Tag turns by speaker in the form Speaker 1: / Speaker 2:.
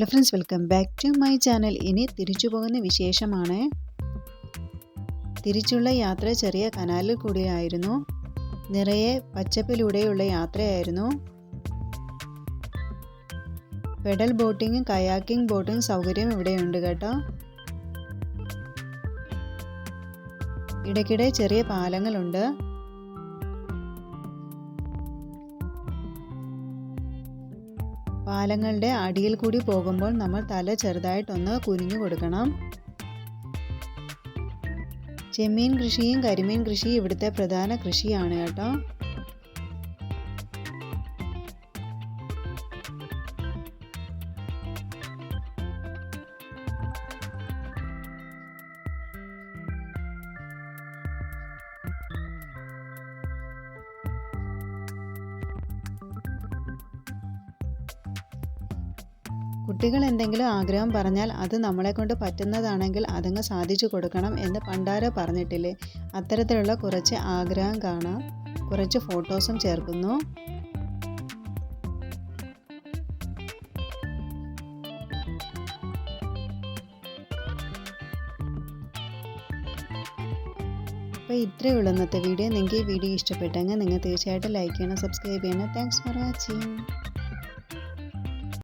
Speaker 1: Hello friends, welcome back to my channel. ഇനി തിരിച്ചു പോകുന്ന വിശേഷമാണ്. തിരിച്ചുള്ള യാത്ര ചെറിയ കനാലിൽ കൂടിയായിരുന്നു. നിറയെ പച്ചപ്പിലൂടെയുള്ള യാത്രയായിരുന്നു. പെഡൽ ബോട്ടിങ്ങും കയാക്കിംഗ് ബോട്ടിംഗ് സൗകര്യം ഇവിടെയുണ്ട് കേട്ടോ. ഇടയ്ക്കിടെ ചെറിയ പാലങ്ങളുണ്ട്. പാലങ്ങളുടെ അടിയിൽ കൂടി പോകുമ്പോൾ നമ്മൾ തല ചെറുതായിട്ടൊന്ന് കുനിഞ്ഞു കൊടുക്കണം. ചെമ്മീൻ കൃഷിയും കരിമീൻ കൃഷിയും ഇവിടുത്തെ പ്രധാന കൃഷിയാണ് കേട്ടോ. കുട്ടികൾ എന്തെങ്കിലും ആഗ്രഹം പറഞ്ഞാൽ അത് നമ്മളെ കൊണ്ട് പറ്റുന്നതാണെങ്കിൽ അതങ്ങ് സാധിച്ചു കൊടുക്കണം എന്ന് പണ്ടാരോ പറഞ്ഞിട്ടില്ലേ. അത്തരത്തിലുള്ള കുറച്ച് ആഗ്രഹം കാണാം. കുറച്ച് ഫോട്ടോസും ചേർക്കുന്നു. അപ്പോൾ ഇത്രയേ ഉള്ളൂ ഇന്നത്തെ വീഡിയോ. നിങ്ങൾക്ക് ഈ വീഡിയോ ഇഷ്ടപ്പെട്ടെങ്കിൽ നിങ്ങൾ തീർച്ചയായിട്ടും ലൈക്ക് ചെയ്യണം, സബ്സ്ക്രൈബ് ചെയ്യണം. Thanks for watching.